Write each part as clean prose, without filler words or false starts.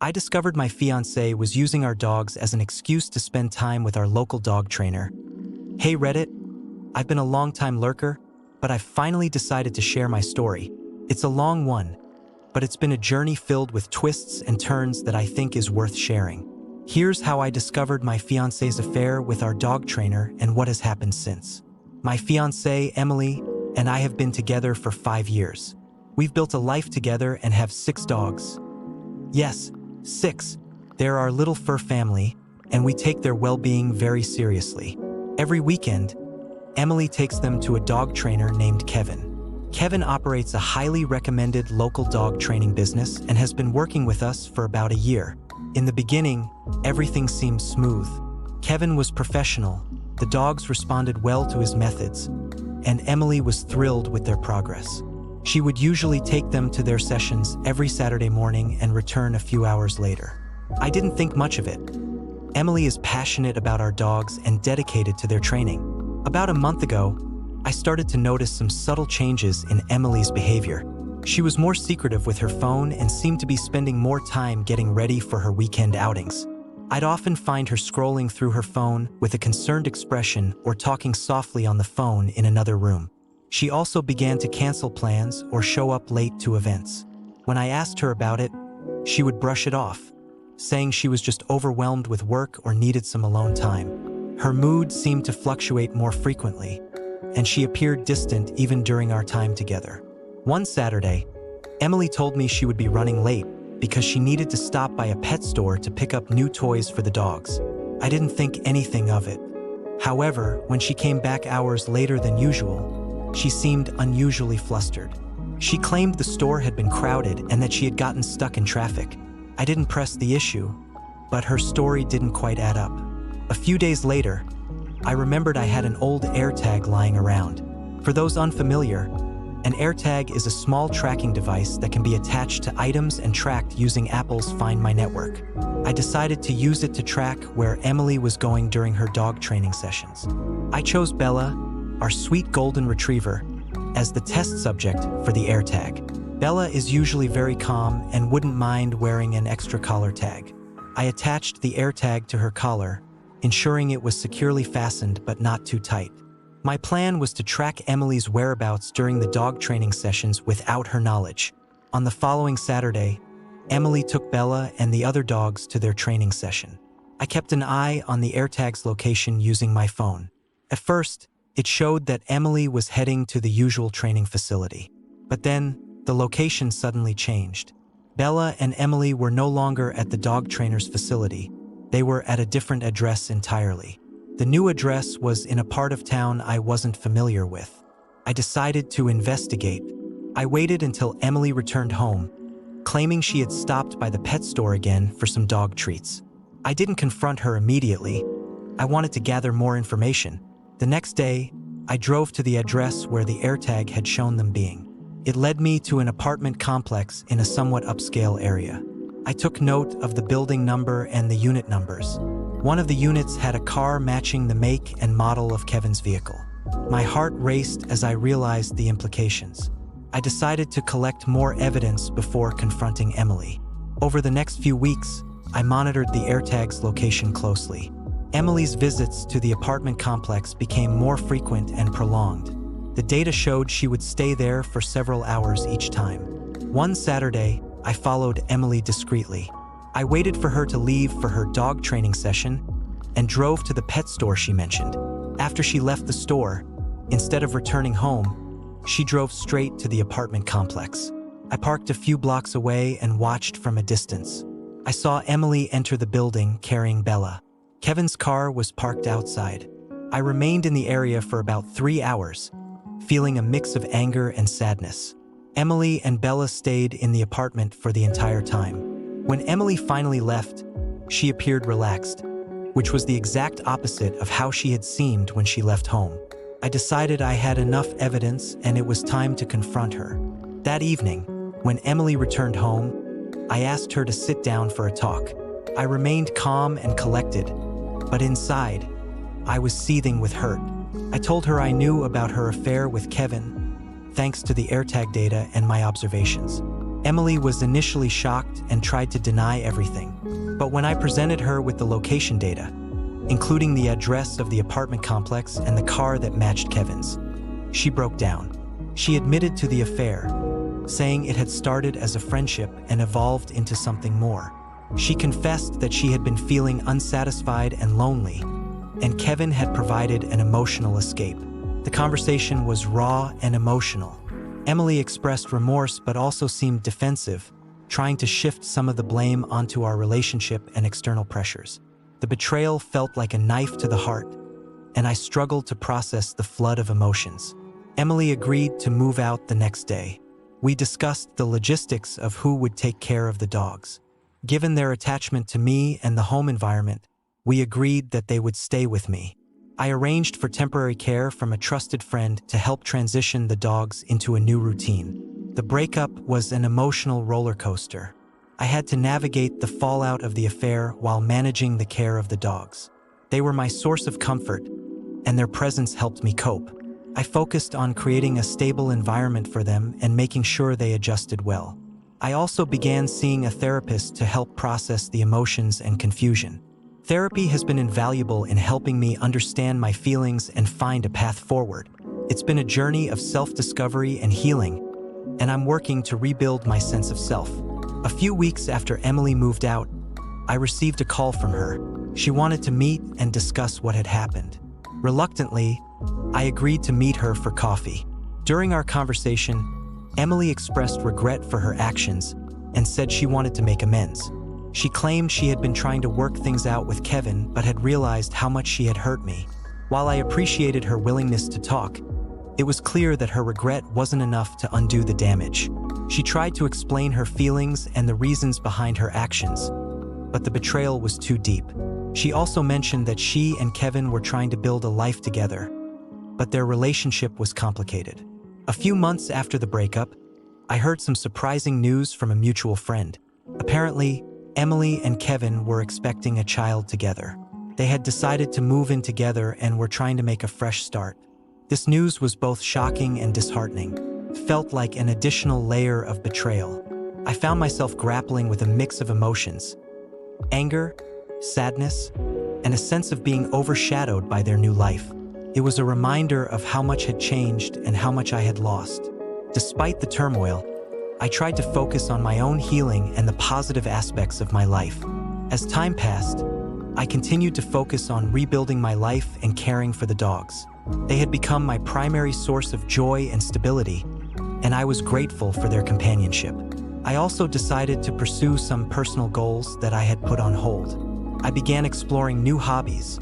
I discovered my fiancé was using our dogs as an excuse to spend time with our local dog trainer. Hey Reddit, I've been a long-time lurker, but I've finally decided to share my story. It's a long one, but it's been a journey filled with twists and turns that I think is worth sharing. Here's how I discovered my fiancé's affair with our dog trainer and what has happened since. My fiancée, Emily, and I have been together for 5 years. We've built a life together and have 6 dogs. Yes, 6. They're our little fur family, and we take their well-being very seriously. Every weekend, Emily takes them to a dog trainer named Kevin. Kevin operates a highly recommended local dog training business and has been working with us for about a year. In the beginning, everything seemed smooth. Kevin was professional, the dogs responded well to his methods, and Emily was thrilled with their progress. She would usually take them to their sessions every Saturday morning and return a few hours later. I didn't think much of it. Emily is passionate about our dogs and dedicated to their training. About a month ago, I started to notice some subtle changes in Emily's behavior. She was more secretive with her phone and seemed to be spending more time getting ready for her weekend outings. I'd often find her scrolling through her phone with a concerned expression or talking softly on the phone in another room. She also began to cancel plans or show up late to events. When I asked her about it, she would brush it off, saying she was just overwhelmed with work or needed some alone time. Her mood seemed to fluctuate more frequently, and she appeared distant even during our time together. One Saturday, Emily told me she would be running late because she needed to stop by a pet store to pick up new toys for the dogs. I didn't think anything of it. However, when she came back hours later than usual, she seemed unusually flustered. She claimed the store had been crowded and that she had gotten stuck in traffic. I didn't press the issue, but her story didn't quite add up. A few days later, I remembered I had an old AirTag lying around. For those unfamiliar, an AirTag is a small tracking device that can be attached to items and tracked using Apple's Find My network. I decided to use it to track where Emily was going during her dog training sessions. I chose Bella, our sweet golden retriever, as the test subject for the AirTag. Bella is usually very calm and wouldn't mind wearing an extra collar tag. I attached the AirTag to her collar, ensuring it was securely fastened but not too tight. My plan was to track Emily's whereabouts during the dog training sessions without her knowledge. On the following Saturday, Emily took Bella and the other dogs to their training session. I kept an eye on the AirTag's location using my phone. At first, it showed that Emily was heading to the usual training facility. But then, the location suddenly changed. Bella and Emily were no longer at the dog trainer's facility. They were at a different address entirely. The new address was in a part of town I wasn't familiar with. I decided to investigate. I waited until Emily returned home, claiming she had stopped by the pet store again for some dog treats. I didn't confront her immediately. I wanted to gather more information. The next day, I drove to the address where the AirTag had shown them being. It led me to an apartment complex in a somewhat upscale area. I took note of the building number and the unit numbers. One of the units had a car matching the make and model of Kevin's vehicle. My heart raced as I realized the implications. I decided to collect more evidence before confronting Emily. Over the next few weeks, I monitored the AirTag's location closely. Emily's visits to the apartment complex became more frequent and prolonged. The data showed she would stay there for several hours each time. One Saturday, I followed Emily discreetly. I waited for her to leave for her dog training session and drove to the pet store she mentioned. After she left the store, instead of returning home, she drove straight to the apartment complex. I parked a few blocks away and watched from a distance. I saw Emily enter the building carrying Bella. Kevin's car was parked outside. I remained in the area for about 3 hours, feeling a mix of anger and sadness. Emily and Bella stayed in the apartment for the entire time. When Emily finally left, she appeared relaxed, which was the exact opposite of how she had seemed when she left home. I decided I had enough evidence and it was time to confront her. That evening, when Emily returned home, I asked her to sit down for a talk. I remained calm and collected, but inside, I was seething with hurt. I told her I knew about her affair with Kevin, thanks to the AirTag data and my observations. Emily was initially shocked and tried to deny everything. But when I presented her with the location data, including the address of the apartment complex and the car that matched Kevin's, she broke down. She admitted to the affair, saying it had started as a friendship and evolved into something more. She confessed that she had been feeling unsatisfied and lonely, and Kevin had provided an emotional escape. The conversation was raw and emotional. Emily expressed remorse but also seemed defensive, trying to shift some of the blame onto our relationship and external pressures. The betrayal felt like a knife to the heart, and I struggled to process the flood of emotions. Emily agreed to move out the next day. We discussed the logistics of who would take care of the dogs. Given their attachment to me and the home environment, we agreed that they would stay with me. I arranged for temporary care from a trusted friend to help transition the dogs into a new routine. The breakup was an emotional roller coaster. I had to navigate the fallout of the affair while managing the care of the dogs. They were my source of comfort, and their presence helped me cope. I focused on creating a stable environment for them and making sure they adjusted well. I also began seeing a therapist to help process the emotions and confusion. Therapy has been invaluable in helping me understand my feelings and find a path forward. It's been a journey of self-discovery and healing, and I'm working to rebuild my sense of self. A few weeks after Emily moved out, I received a call from her. She wanted to meet and discuss what had happened. Reluctantly, I agreed to meet her for coffee. During our conversation, Emily expressed regret for her actions and said she wanted to make amends. She claimed she had been trying to work things out with Kevin but had realized how much she had hurt me. While I appreciated her willingness to talk, it was clear that her regret wasn't enough to undo the damage. She tried to explain her feelings and the reasons behind her actions, but the betrayal was too deep. She also mentioned that she and Kevin were trying to build a life together, but their relationship was complicated. A few months after the breakup, I heard some surprising news from a mutual friend. Apparently, Emily and Kevin were expecting a child together. They had decided to move in together and were trying to make a fresh start. This news was both shocking and disheartening. It felt like an additional layer of betrayal. I found myself grappling with a mix of emotions: anger, sadness, and a sense of being overshadowed by their new life. It was a reminder of how much had changed and how much I had lost. Despite the turmoil, I tried to focus on my own healing and the positive aspects of my life. As time passed, I continued to focus on rebuilding my life and caring for the dogs. They had become my primary source of joy and stability, and I was grateful for their companionship. I also decided to pursue some personal goals that I had put on hold. I began exploring new hobbies,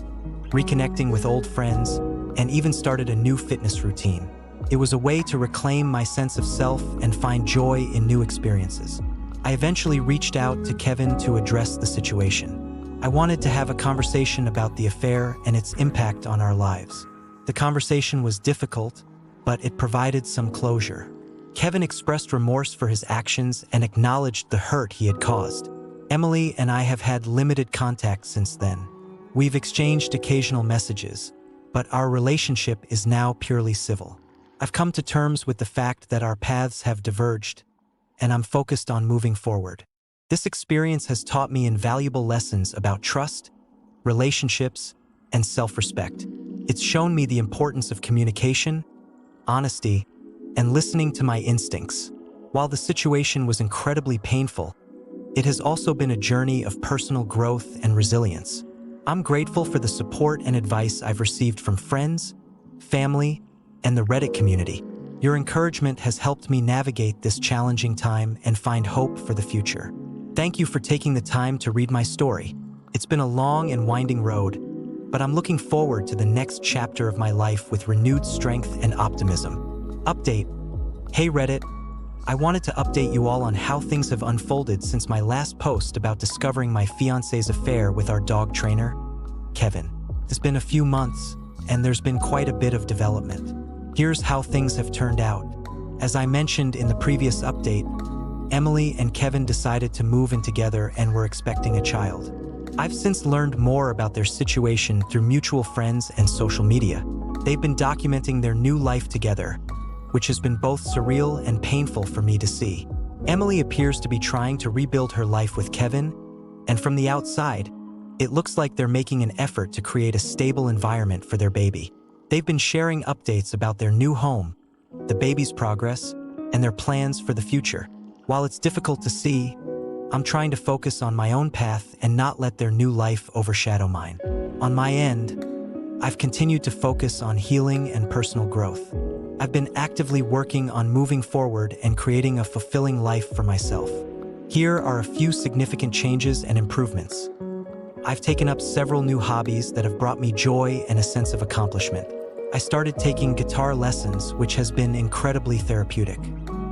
reconnecting with old friends, and even started a new fitness routine. It was a way to reclaim my sense of self and find joy in new experiences. I eventually reached out to Kevin to address the situation. I wanted to have a conversation about the affair and its impact on our lives. The conversation was difficult, but it provided some closure. Kevin expressed remorse for his actions and acknowledged the hurt he had caused. Emily and I have had limited contact since then. We've exchanged occasional messages, but our relationship is now purely civil. I've come to terms with the fact that our paths have diverged, and I'm focused on moving forward. This experience has taught me invaluable lessons about trust, relationships, and self-respect. It's shown me the importance of communication, honesty, and listening to my instincts. While the situation was incredibly painful, it has also been a journey of personal growth and resilience. I'm grateful for the support and advice I've received from friends, family, and the Reddit community. Your encouragement has helped me navigate this challenging time and find hope for the future. Thank you for taking the time to read my story. It's been a long and winding road, but I'm looking forward to the next chapter of my life with renewed strength and optimism. Update. Hey Reddit, I wanted to update you all on how things have unfolded since my last post about discovering my fiance's affair with our dog trainer, Kevin. It's been a few months, and there's been quite a bit of development. Here's how things have turned out. As I mentioned in the previous update, Emily and Kevin decided to move in together and were expecting a child. I've since learned more about their situation through mutual friends and social media. They've been documenting their new life together, which has been both surreal and painful for me to see. Emily appears to be trying to rebuild her life with Kevin, and from the outside, it looks like they're making an effort to create a stable environment for their baby. They've been sharing updates about their new home, the baby's progress, and their plans for the future. While it's difficult to see, I'm trying to focus on my own path and not let their new life overshadow mine. On my end, I've continued to focus on healing and personal growth. I've been actively working on moving forward and creating a fulfilling life for myself. Here are a few significant changes and improvements. I've taken up several new hobbies that have brought me joy and a sense of accomplishment. I started taking guitar lessons, which has been incredibly therapeutic.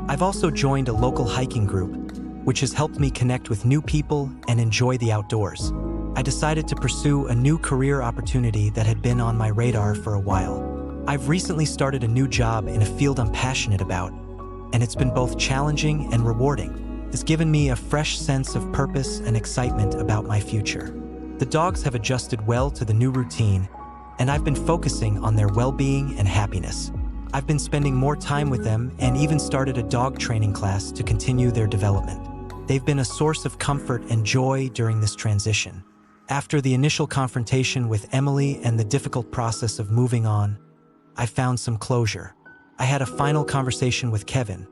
I've also joined a local hiking group, which has helped me connect with new people and enjoy the outdoors. I decided to pursue a new career opportunity that had been on my radar for a while. I've recently started a new job in a field I'm passionate about, and it's been both challenging and rewarding. It's given me a fresh sense of purpose and excitement about my future. The dogs have adjusted well to the new routine, and I've been focusing on their well-being and happiness. I've been spending more time with them and even started a dog training class to continue their development. They've been a source of comfort and joy during this transition. After the initial confrontation with Emily and the difficult process of moving on, I found some closure. I had a final conversation with Kevin,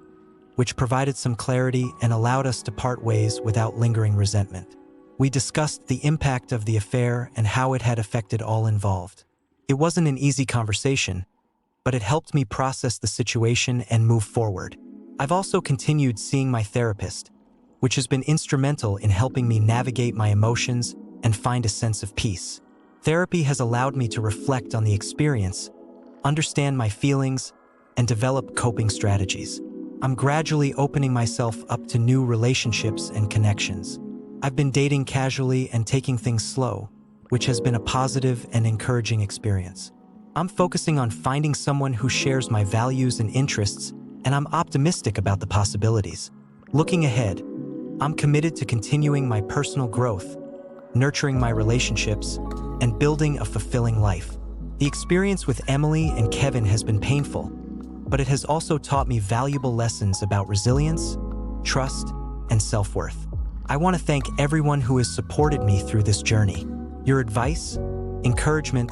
which provided some clarity and allowed us to part ways without lingering resentment. We discussed the impact of the affair and how it had affected all involved. It wasn't an easy conversation, but it helped me process the situation and move forward. I've also continued seeing my therapist, which has been instrumental in helping me navigate my emotions and find a sense of peace. Therapy has allowed me to reflect on the experience, understand my feelings, and develop coping strategies. I'm gradually opening myself up to new relationships and connections. I've been dating casually and taking things slow, which has been a positive and encouraging experience. I'm focusing on finding someone who shares my values and interests, and I'm optimistic about the possibilities. Looking ahead, I'm committed to continuing my personal growth, nurturing my relationships, and building a fulfilling life. The experience with Emily and Kevin has been painful, but it has also taught me valuable lessons about resilience, trust, and self-worth. I want to thank everyone who has supported me through this journey. Your advice, encouragement,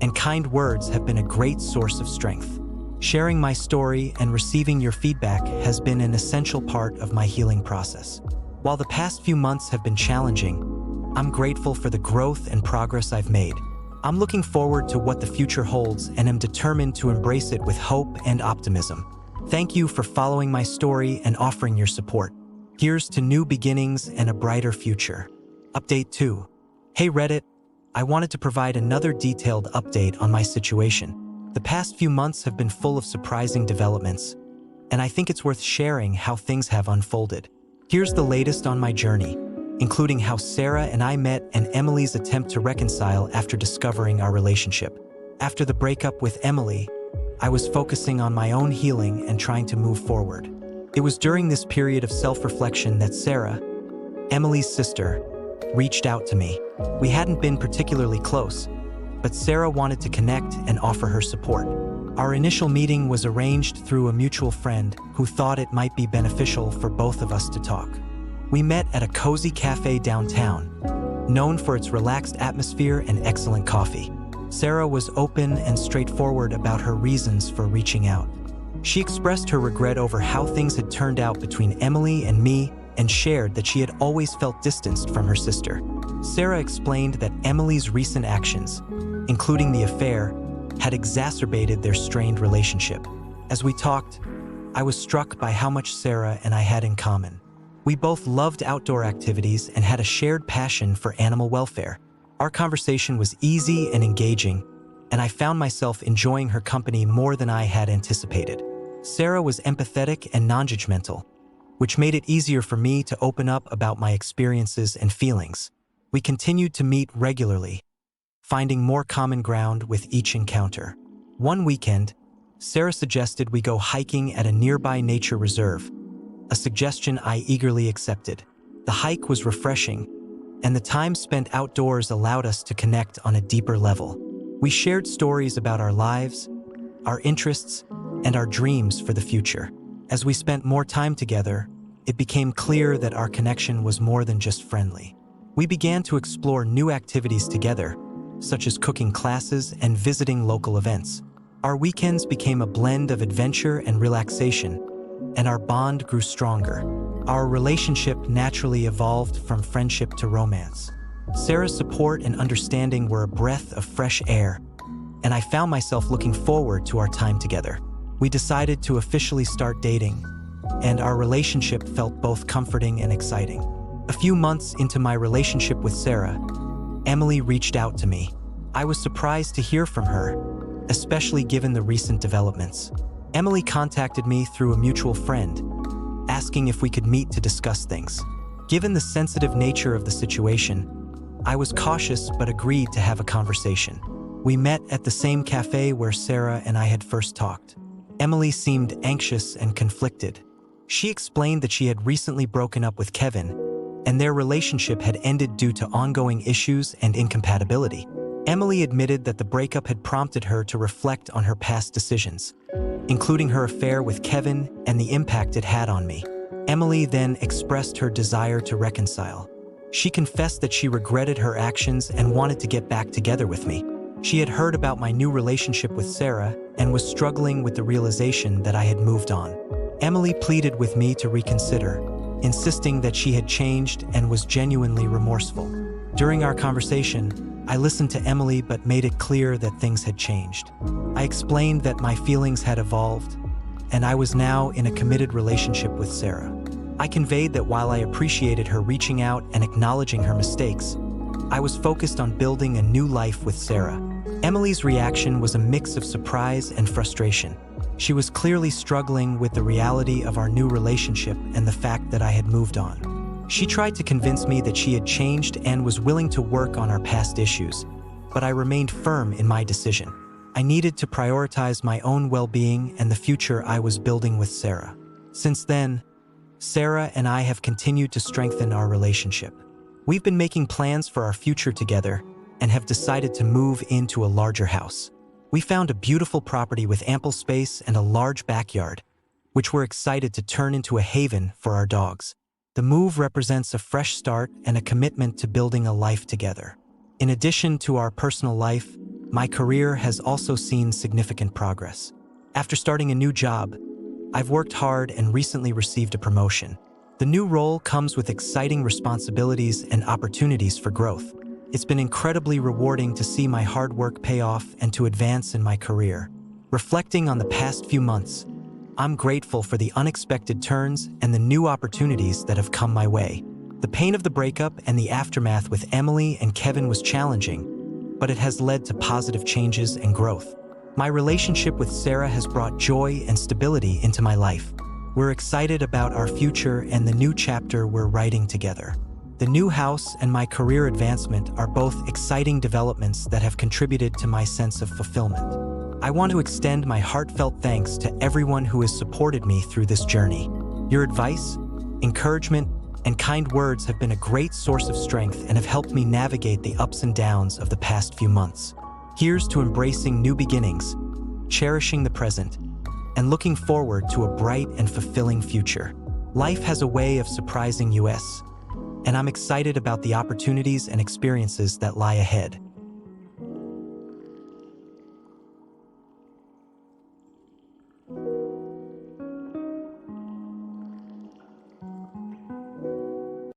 and kind words have been a great source of strength. Sharing my story and receiving your feedback has been an essential part of my healing process. While the past few months have been challenging, I'm grateful for the growth and progress I've made. I'm looking forward to what the future holds and am determined to embrace it with hope and optimism. Thank you for following my story and offering your support. Here's to new beginnings and a brighter future. Update 2. Hey Reddit, I wanted to provide another detailed update on my situation. The past few months have been full of surprising developments, and I think it's worth sharing how things have unfolded. Here's the latest on my journey, including how Sarah and I met and Emily's attempt to reconcile after discovering our relationship. After the breakup with Emily, I was focusing on my own healing and trying to move forward. It was during this period of self-reflection that Sarah, Emily's sister, reached out to me. We hadn't been particularly close, but Sarah wanted to connect and offer her support. Our initial meeting was arranged through a mutual friend who thought it might be beneficial for both of us to talk. We met at a cozy cafe downtown, known for its relaxed atmosphere and excellent coffee. Sarah was open and straightforward about her reasons for reaching out. She expressed her regret over how things had turned out between Emily and me and shared that she had always felt distanced from her sister. Sarah explained that Emily's recent actions, including the affair, had exacerbated their strained relationship. As we talked, I was struck by how much Sarah and I had in common. We both loved outdoor activities and had a shared passion for animal welfare. Our conversation was easy and engaging, and I found myself enjoying her company more than I had anticipated. Sarah was empathetic and non-judgmental, which made it easier for me to open up about my experiences and feelings. We continued to meet regularly, finding more common ground with each encounter. One weekend, Sarah suggested we go hiking at a nearby nature reserve, a suggestion I eagerly accepted. The hike was refreshing, and the time spent outdoors allowed us to connect on a deeper level. We shared stories about our lives, our interests, and our dreams for the future. As we spent more time together, it became clear that our connection was more than just friendly. We began to explore new activities together, such as cooking classes and visiting local events. Our weekends became a blend of adventure and relaxation, and our bond grew stronger. Our relationship naturally evolved from friendship to romance. Sarah's support and understanding were a breath of fresh air, and I found myself looking forward to our time together. We decided to officially start dating, and our relationship felt both comforting and exciting. A few months into my relationship with Sarah, Emily reached out to me. I was surprised to hear from her, especially given the recent developments. Emily contacted me through a mutual friend, asking if we could meet to discuss things. Given the sensitive nature of the situation, I was cautious but agreed to have a conversation. We met at the same cafe where Sarah and I had first talked. Emily seemed anxious and conflicted. She explained that she had recently broken up with Kevin, and their relationship had ended due to ongoing issues and incompatibility. Emily admitted that the breakup had prompted her to reflect on her past decisions, including her affair with Kevin and the impact it had on me. Emily then expressed her desire to reconcile. She confessed that she regretted her actions and wanted to get back together with me. She had heard about my new relationship with Sarah and was struggling with the realization that I had moved on. Emily pleaded with me to reconsider, insisting that she had changed and was genuinely remorseful. During our conversation, I listened to Emily but made it clear that things had changed. I explained that my feelings had evolved, and I was now in a committed relationship with Sarah. I conveyed that while I appreciated her reaching out and acknowledging her mistakes, I was focused on building a new life with Sarah. Emily's reaction was a mix of surprise and frustration. She was clearly struggling with the reality of our new relationship and the fact that I had moved on. She tried to convince me that she had changed and was willing to work on our past issues, but I remained firm in my decision. I needed to prioritize my own well-being and the future I was building with Sarah. Since then, Sarah and I have continued to strengthen our relationship. We've been making plans for our future together and have decided to move into a larger house. We found a beautiful property with ample space and a large backyard, which we're excited to turn into a haven for our dogs. The move represents a fresh start and a commitment to building a life together. In addition to our personal life, my career has also seen significant progress. After starting a new job, I've worked hard and recently received a promotion. The new role comes with exciting responsibilities and opportunities for growth. It's been incredibly rewarding to see my hard work pay off and to advance in my career. Reflecting on the past few months, I'm grateful for the unexpected turns and the new opportunities that have come my way. The pain of the breakup and the aftermath with Emily and Kevin was challenging, but it has led to positive changes and growth. My relationship with Sarah has brought joy and stability into my life. We're excited about our future and the new chapter we're writing together. The new house and my career advancement are both exciting developments that have contributed to my sense of fulfillment. I want to extend my heartfelt thanks to everyone who has supported me through this journey. Your advice, encouragement, and kind words have been a great source of strength and have helped me navigate the ups and downs of the past few months. Here's to embracing new beginnings, cherishing the present, and looking forward to a bright and fulfilling future. Life has a way of surprising us, and I'm excited about the opportunities and experiences that lie ahead.